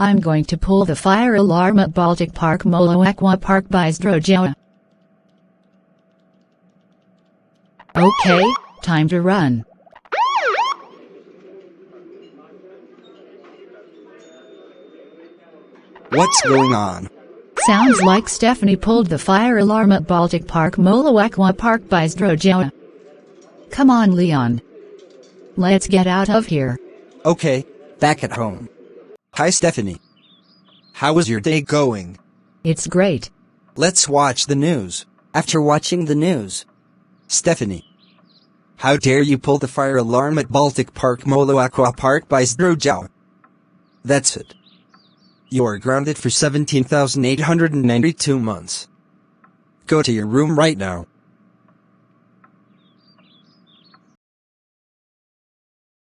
I'm going to pull the fire alarm at Baltic Park Molo Aquapark by Zdrojowa. Okay, time to run. What's going on? Sounds like Stephanie pulled the fire alarm at Baltic Park Molo Aquapark by Zdrojowa. Come on, Leon. Let's get out of here. Okay, back at home. Hi, Stephanie. How was your day going? It's great. Let's watch the news. After watching the news. Stephanie. How dare you pull the fire alarm at Baltic Park Molo Aquapark by Zdrojowa? That's it. You are grounded for 17,892 months. Go to your room right now.